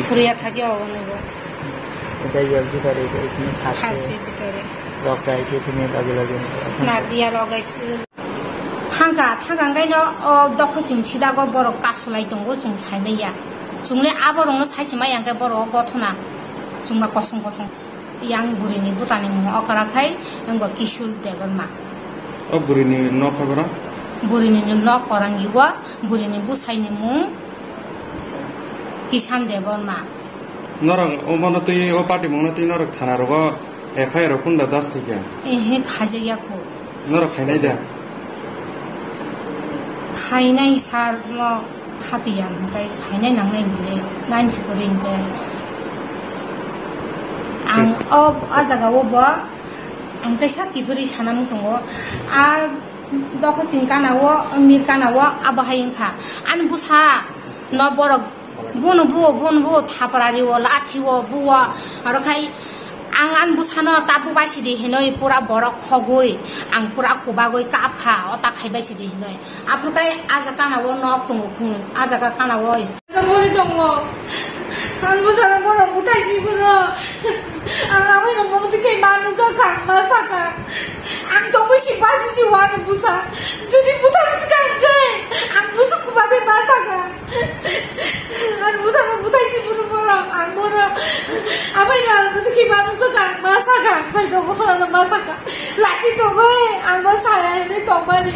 ফুরিয়া থাকে অনেক এটা ইয়ার ভিতরে এখানে ফাঁসে ভিতরে লগাইছে এখানে লগে লগে না দিয়া লগাইছে থাঙ্কা থাঙ্কাঙ্গাইनो दख' सिंसिदागो बर' कासुलाय दंगो जों साइनाया जोंले आबरंनो साइसिमाय आंके बर' गथना जोंबा कसं कसं yang burini butani mu okarakai nggo kisul deborma burini nok kabara burini nok korangi gwa burini busaini mu kisan deborma norang omonoti o party monoti norok thana rogo FIR kunda das kya ehe khaje ya ko norok khainai da khainai sar mo khapiyan kai khainai nangnai ni nansi korin ke ang ajaga obo ang kaisa kipuri sanam songo a doko singkanawo mirkanawo abahainka an busa no borok bono bo thaparari o lathi o buwa aro khai ang an busano tabu basidi hinoi pura borok khogoi ang pura kubagoi kapkha ota khaibasidi hinoi aprukai ajaga kanawo no khung ajaga kanawo mori dongo an busana boro butai jibuno ang no momti ke manu jaka masaka ang tongoi si basi si wan busa jodi butai sikai ke ang busu kubagoi masaka an busana butai si buru boro ang boro abai na ke manu jaka masaka sai dongo thana masaka lachi tongoi ang basaya ni tongmani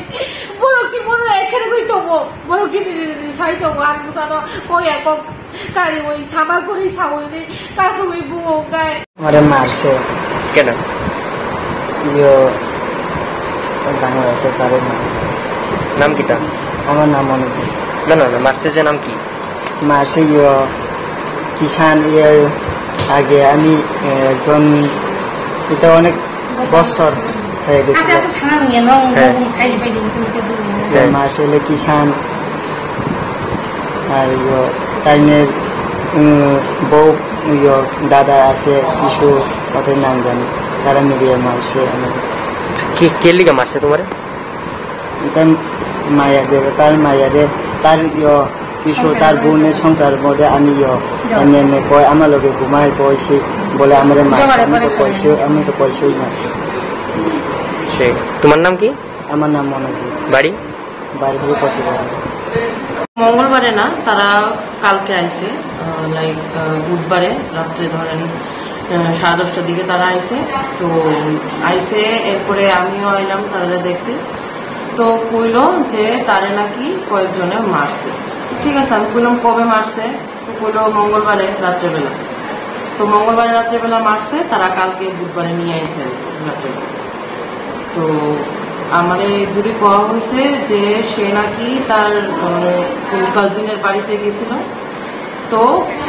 borok si boro ekhere goi tongo borok si sai tongo an busano koya ko kari ওই সামা করে সাউনি কাছে ওই বুও গায় আমারে মারছে কেন ইয়ো বাংলা হতে পারে না নাম কিটা আমার নাম অনুজি না না মারছে যে নাম কি মারছে ইয়ো কিষান ইয়ে আগে আমি একজন এটা অনেক বছর হয়ে গেছে আচ্ছা সানা নিয়ে নাও নং সাই বাইদি তো মারছে কিষান আর ইয়ো তাইনের বউ দাদা আছে কিছু ওদের নাম জানি তারা মিলিয়ে মারছে কে লিগা মারছে তোমার এটা মায়া দেবে তার মায়ারে তার কিছু তার বোনের সংসার মধ্যে আমি এমনি কয় আমার লোকে ঘুমাই কইছি বলে আমার মারছে আমি তো কইছই না তোমার নাম কি আমার নাম মনোজি বাড়ি হলো পছন্দ মঙ্গলবারে না তারা কালকে আইছে লাইক বুধবারে রাত্রে ধরেন 10:30টার দিকে তারা আইছে তো আইছে এরপরে আমিও আইলাম তারা দেখতে তো কইলো যে তারে নাকি কয়েকজনে মারছে ঠিক আছে আমি কইলাম কবে মারছে তো কইলো মঙ্গলবারে রাত্রেবেলা তো মঙ্গলবারে রাত্রেবেলা মারছে তারা কালকে বুধবারে নিয়ে আইছে রাত্রেবেলা তো আমারে দূরে কোয়া হয়েছে যে সে নাকি তার কাজিনের বাড়িতে গেছিল তো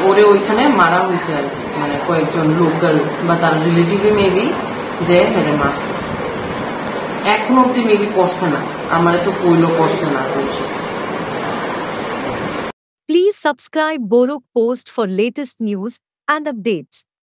ওরে ওইখানে মারা হয়েছে আর কি মানে কয়েকজন লোকাল বা তার রিলেটিভ মেবি যে হেরে মারছে এখন অব্দি মেবি করছে না আমারে তো কইলো করছে না Please subscribe Borok Post for latest news and updates.